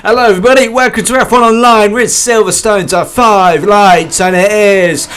Hello everybody, welcome to F1 Online with Silverstone to 5 lights, and it is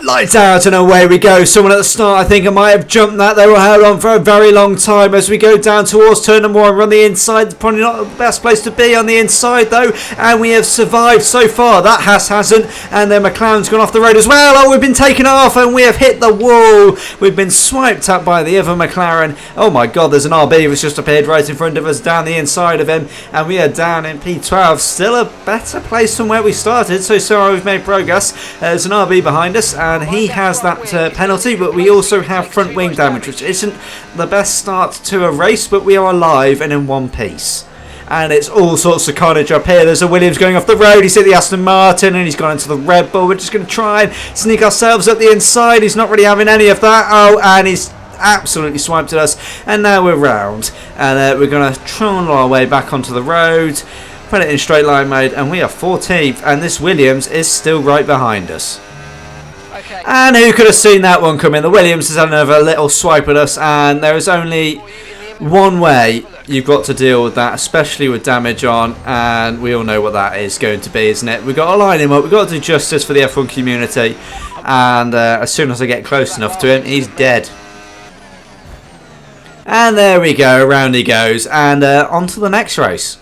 lights out and away we go. Someone at the start, I think I might have jumped that. They were held on for a very long time as we go down towards turn number 1. We're on the inside, probably not the best place to be on the inside though, and we have survived so far. That hasn't, and then McLaren's gone off the road as well. Oh, we've been taken off and we have hit the wall. We've been swiped at by the other McLaren. Oh my god, there's an RB that's just appeared right in front of us down the inside of him, and we are down in P12. Still a better place from where we started, so far we've made progress. There's an RB behind us and he has that penalty, but we also have front wing damage, which isn't the best start to a race, but we are alive and in one piece. And it's all sorts of carnage up here. There's a Williams going off the road. He's hit the Aston Martin and he's gone into the Red Bull. We're just going to try and sneak ourselves up the inside. He's not really having any of that. Oh, and he's absolutely swiped at us. And now we're round. And we're going to trundle our way back onto the road. Put it in straight line mode. And we are 14th. And this Williams is still right behind us. Okay. And who could have seen that one coming? The Williams has had another little swipe at us. And there is only one way you've got to deal with that, especially with damage on, and we all know what that is going to be, isn't it? We've got to line him up, we've got to do justice for the F1 community, and as soon as I get close enough to him, he's dead. And there we go, around he goes, and on to the next race.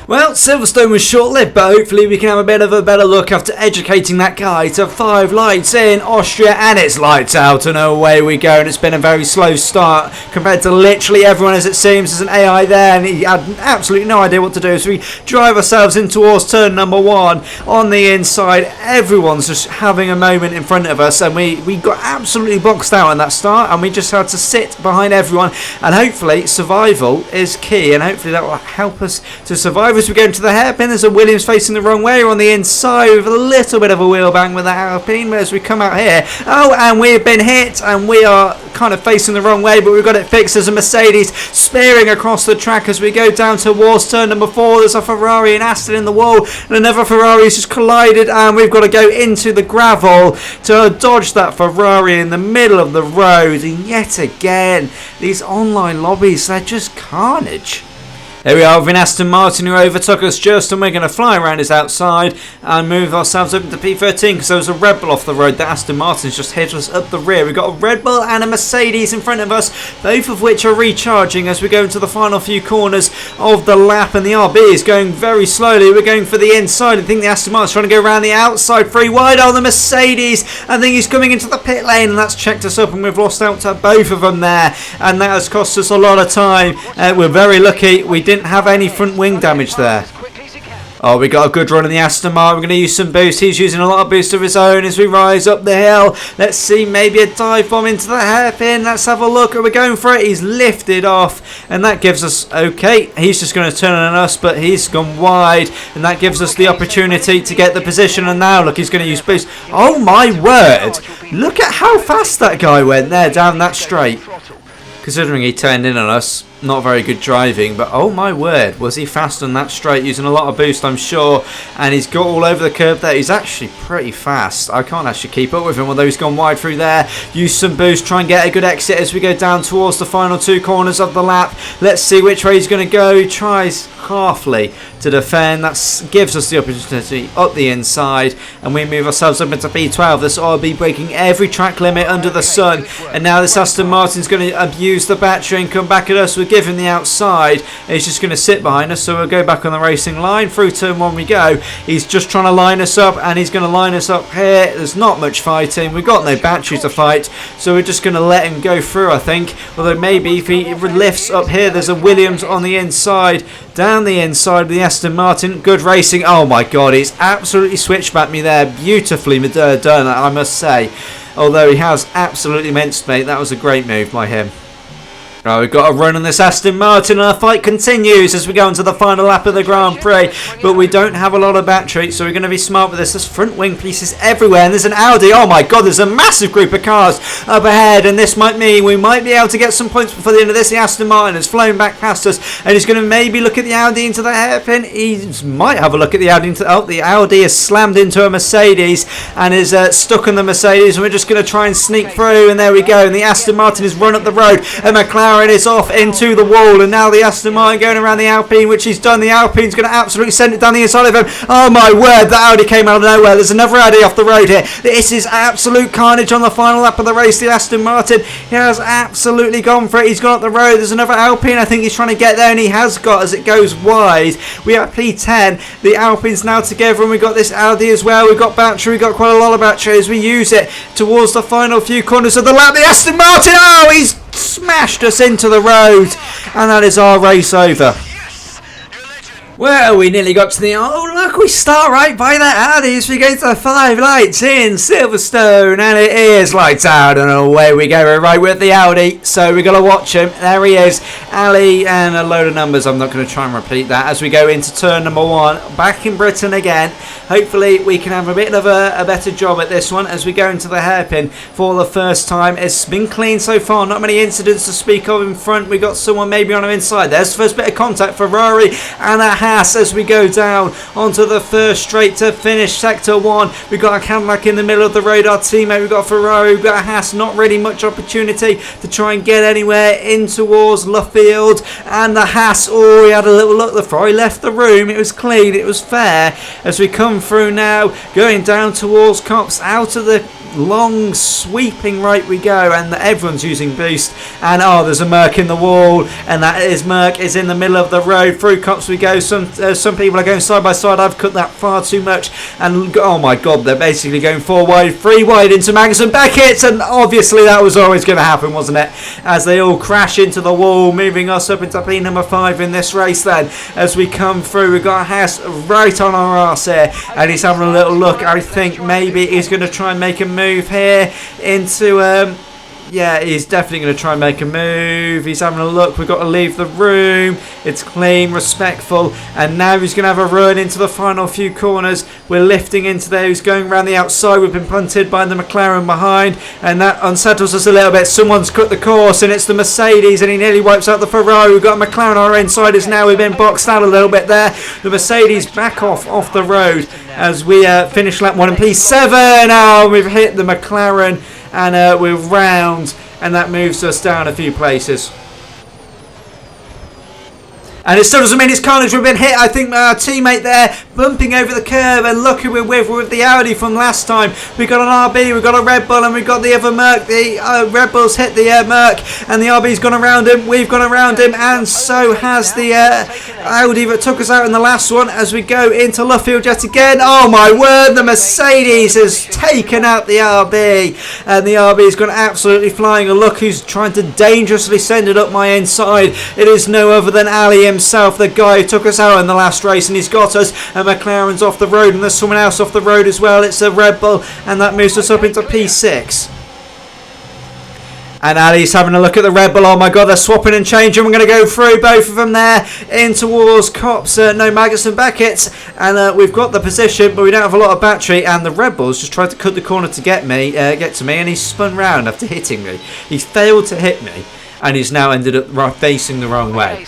Well, Silverstone was short-lived, but hopefully we can have a bit of a better look after educating that guy to 5 lights in Austria, and it's lights out and away we go. And it's been a very slow start compared to literally everyone, as it seems. There's an AI there and he had absolutely no idea what to do, so we drive ourselves in towards turn number 1 on the inside. Everyone's just having a moment in front of us, and we got absolutely boxed out in that start, and we just had to sit behind everyone, and hopefully survival is key, and hopefully that will help us to survive. As we go into the hairpin, there's a Williams facing the wrong way. We're on the inside with a little bit of a wheel bang with the hairpin, but as we come out here, oh, and we've been hit, and we are kind of facing the wrong way, but we've got it fixed. There's a Mercedes spearing across the track as we go down towards turn number 4. There's a Ferrari and Aston in the wall, and another Ferrari has just collided, and we've got to go into the gravel to dodge that Ferrari in the middle of the road. And yet again, these online lobbies, they're just carnage. Here we are with an Aston Martin who overtook us just, and we're going to fly around his outside and move ourselves up to P13 because there was a Red Bull off the road. The Aston Martin's just hit us up the rear. We've got a Red Bull and a Mercedes in front of us, both of which are recharging as we go into the final few corners of the lap, and the RB is going very slowly. We're going for the inside. I think the Aston Martin's trying to go around the outside, free wide on the Mercedes. I think he's coming into the pit lane, and that's checked us up, and we've lost out to both of them there, and that has cost us a lot of time. We're very lucky we didn't have any front wing damage there. Oh, we got a good run in the Aston Martin. We're going to use some boost. He's using a lot of boost of his own as we rise up the hill. Let's see, maybe a dive bomb into the hairpin. Let's have a look. We're going for it. He's lifted off, and that gives us, okay, he's just going to turn on us, but he's gone wide, and that gives us the opportunity to get the position. And now look, he's going to use boost. Oh my word, look at how fast that guy went there down that straight. Considering he turned in on us, not very good driving, but oh my word, was he fast on that straight, using a lot of boost, I'm sure, and he's got all over the curb there. He's actually pretty fast. I can't actually keep up with him, although he's gone wide through there. Use some boost, try and get a good exit as we go down towards the final 2 corners of the lap. Let's see which way he's going to go. He tries halfly to defend. That gives us the opportunity up the inside, and we move ourselves up into P12. This RB breaking every track limit under the sun, and now this Aston Martin's going to abuse the battery and come back at us. We'll give him the outside, and he's just going to sit behind us, so we'll go back on the racing line. Through turn 1 we go. He's just trying to line us up, and he's going to line us up here. There's not much fighting. We've got no battery to fight, so we're just going to let him go through, I think. Although maybe if he lifts up here, there's a Williams on the inside. Down the inside of the Aston Martin. Good racing. Oh my god, he's absolutely switched back me there. Beautifully done, I must say. Although he has absolutely minced me. That was a great move by him. Oh, we've got a run on this Aston Martin, and our fight continues as we go into the final lap of the Grand Prix, but we don't have a lot of battery, so we're going to be smart with this. There's front wing pieces everywhere, and there's an Audi. Oh my god, there's a massive group of cars up ahead, and this might mean we might be able to get some points before the end of this. The Aston Martin has flown back past us, and he's going to maybe look at the Audi into the hairpin. He might have a look at the Audi into, oh, the Audi is slammed into a Mercedes and is stuck on the Mercedes, and we're just going to try and sneak through, and there we go, and the Aston Martin has run up the road, and McLaren McLaren is off into the wall, and now the Aston Martin going around the Alpine, which he's done. The Alpine's going to absolutely send it down the inside of him. Oh my word, the Audi came out of nowhere. There's another Audi off the road here. This is absolute carnage on the final lap of the race. The Aston Martin, he has absolutely gone for it. He's gone up the road. There's another Alpine. I think he's trying to get there, and he has got as it goes wide. We are P10. The Alpine's now together, and we've got this Audi as well. We've got battery. We've got quite a lot of battery as we use it towards the final few corners of the lap. The Aston Martin, oh, he's smashed us into the road, and that is our race over. Well, we nearly got to the... Oh, look, we start right by that Audi as we go to the 5 lights in Silverstone. And it is lights out and away we go. We're right with the Audi. So we've got to watch him. There he is. Ali and a load of numbers. I'm not going to try and repeat that as we go into turn number 1. Back in Britain again. Hopefully we can have a bit of a better job at this one as we go into the hairpin for the first time. It's been clean so far. Not many incidents to speak of in front. We got someone maybe on our inside. There's the first bit of contact. Ferrari and a as we go down onto the first straight to finish sector 1. We've got a Cadillac in the middle of the road, our teammate. We've got a Ferrari, we've got a Haas. Not really much opportunity to try and get anywhere in towards Luffield. And the Haas, oh, we had a little look. The Ferrari left the room. It was clean, it was fair as we come through now, going down towards Cops, out of the long sweeping right we go, and everyone's using boost, and oh, there's a Merc in the wall, and that is Merc is in the middle of the road. Through Cops we go. Some people are going side by side. I've cut that far too much, and oh my god, they're basically going 4 wide, 3 wide into Magnussen Beckett, and obviously that was always going to happen, wasn't it, as they all crash into the wall, moving us up into P number 5 in this race. Then as we come through, we've got Haas right on our arse here, and he's having a little look. I think maybe he's going to try and make a move here into yeah, he's definitely going to try and make a move. He's having a look. We've got to leave the room. It's clean, respectful, and now he's going to have a run into the final few corners. We're lifting into there. He's going around the outside. We've been punted by the McLaren behind, and that unsettles us a little bit. Someone's cut the course, and it's the Mercedes, and he nearly wipes out the Ferrari. We've got a McLaren on our insiders now. We've been boxed out a little bit there. The Mercedes back off the road as we finish lap 1 in P7. Oh, we've hit the McLaren, and we're round, and that moves us down a few places. And it still doesn't mean it's carnage. We've been hit. I think our teammate there bumping over the curb, and look who we're with the Audi from last time. We've got an RB, we've got a Red Bull, and we've got the other Merc. The Red Bull's hit the Merc, and the RB's gone around him. We've gone around him, and so has the Audi that took us out in the last one as we go into Luffield yet again. Oh my word, the Mercedes has taken out the RB, and the RB's gone absolutely flying. And look who's trying to dangerously send it up my inside. It is no other than Ali himself, the guy who took us out in the last race, and he's got us. And McLaren's off the road, and there's someone else off the road as well. It's a Red Bull, and that moves us up into P6. And Ali's having a look at the Red Bull. Oh my god, they're swapping and changing. We're going to go through both of them there in towards Cops. No Magnussen Beckett, and we've got the position, but we don't have a lot of battery. And the Red Bull's just tried to cut the corner to get to me, and he's spun round after hitting me. He's failed to hit me, and he's now ended up facing the wrong way.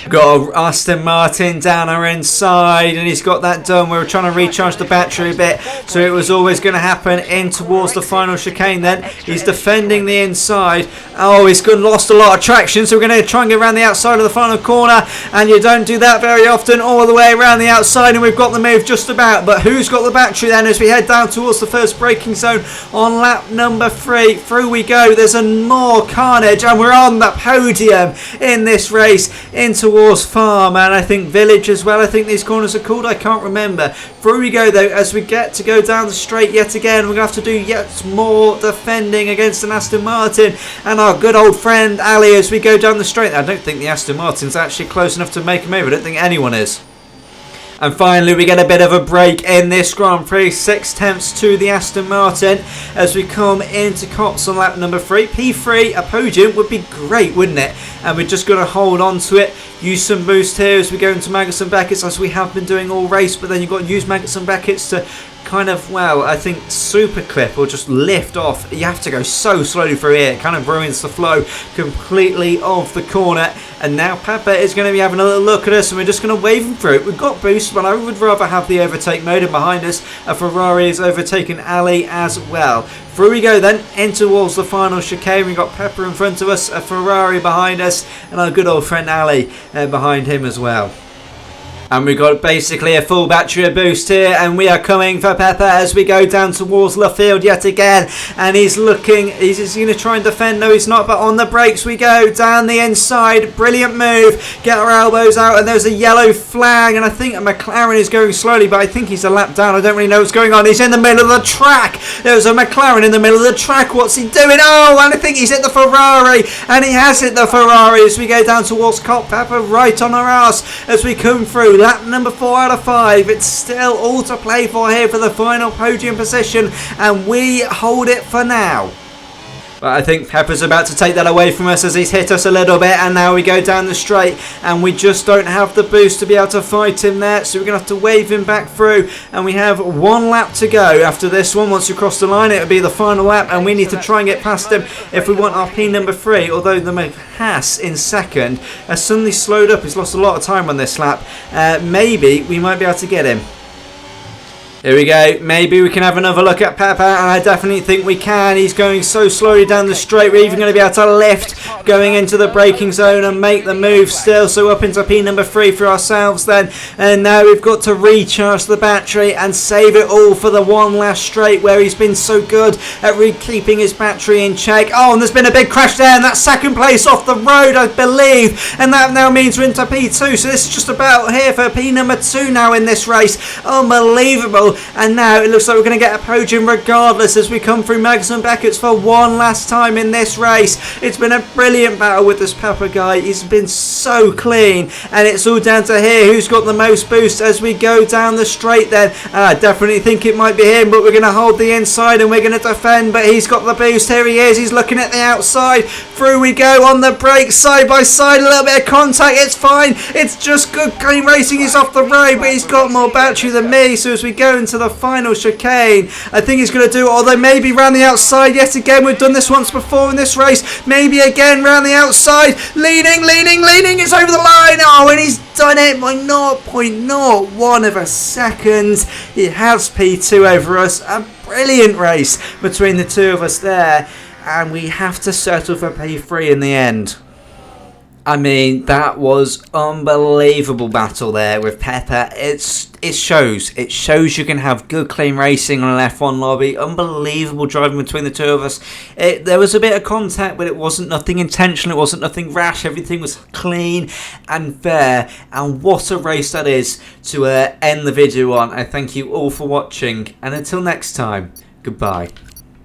Got a Aston Martin down our inside, and he's got that done. We were trying to recharge the battery a bit, so it was always going to happen in towards the final chicane. Then he's defending the inside. Oh, he's lost a lot of traction, so we're going to try and get around the outside of the final corner, and you don't do that very often, all the way around the outside, and we've got the move just about. But who's got the battery then as we head down towards the first braking zone on lap number 3? Through we go. There's more carnage, and we're on the podium in this race in towards Farm, and I think Village as well. I think these corners are called, I can't remember. Through we go though as we get to go down the straight yet again. We're going to have to do yet more defending against an Aston Martin and our good old friend Ali as we go down the straight. I don't think the Aston Martin's actually close enough to make a move. I don't think anyone is. And finally we get a bit of a break in this Grand Prix, 6/10 to the Aston Martin as we come into Cops on lap number 3. P3, a podium would be great, wouldn't it? And we're just going to hold on to it, use some boost here as we go into Magnussen Beckett's, as we have been doing all race, but then you've got to use Magnussen Beckett's to kind of, well, I think super clip or just lift off. You have to go so slowly through here, it kind of ruins the flow completely of the corner And now Pepper is going to be having a little look at us, and we're just going to wave him through it. We've got boost, but I would rather have the overtake mode. And behind us, a Ferrari has overtaken Ali as well. Through we go then, in towards the final chicane. We've got Pepper in front of us, a Ferrari behind us, and our good old friend Ali behind him as well. And we've got basically a full battery of boost here, and we are coming for Pepper as we go down towards left field yet again. And he's looking, he's going to try and defend. No, he's not, but on the brakes we go, down the inside. Brilliant move. Get our elbows out, and there's a yellow flag, and I think a McLaren is going slowly, but I think he's a lap down. I don't really know what's going on. He's in the middle of the track. There's a McLaren in the middle of the track. What's he doing? Oh, and I think he's hit the Ferrari, and he has hit the Ferrari as we go down towards Cop. Pepper right on our ass as we come through. Lap number 4 out of 5. It's still all to play for here for the final podium position, and we hold it for now. But I think Pepper's about to take that away from us as he's hit us a little bit, and now we go down the straight, and we just don't have the boost to be able to fight him there, so we're going to have to wave him back through, and we have 1 lap to go after this one. Once we cross the line, it'll be the final lap, and we need to try and get past him if we want our P number 3, although the Haas in second has suddenly slowed up. He's lost a lot of time on this lap. Maybe we might be able to get him. Here we go. Maybe we can have another look at Pepper, and I definitely think we can. He's going so slowly down the straight. We're even going to be able to lift going into the braking zone and make the move still. So up into P number 3 for ourselves then. And now we've got to recharge the battery and save it all for the one last straight where he's been so good at keeping his battery in check. Oh, and there's been a big crash there, and that's second place off the road, I believe. And that now means we're into P2. So this is just about here for P number 2 now in this race. Unbelievable. And now it looks like we're going to get a podium regardless as we come through Magnussen Beckett's for one last time in this race. It's been a brilliant battle with this Pepper guy. He's been so clean, and it's all down to here who's got the most boost as we go down the straight then. And I definitely think it might be him, but we're going to hold the inside and we're going to defend, but he's got the boost. Here he is. He's looking at the outside. Through we go on the brakes, side by side, a little bit of contact. It's fine. It's just good clean racing. He's off the road, but he's got more battery than me. So as we go into the final chicane, I think he's going to do it, although maybe round the outside yet again. We've done this once before in this race. Maybe again round the outside. Leaning. It's over the line. Oh, and he's done it by 0.01 of a second. He has P2 over us. A brilliant race between the two of us there. And we have to settle for P3 in the end. I mean, that was unbelievable battle there with Pepper. It shows you can have good clean racing on an F1 lobby. Unbelievable driving between the two of us. There was a bit of contact, but it wasn't nothing intentional. It wasn't nothing rash. Everything was clean and fair. And what a race that is to end the video on. I thank you all for watching, and until next time, goodbye.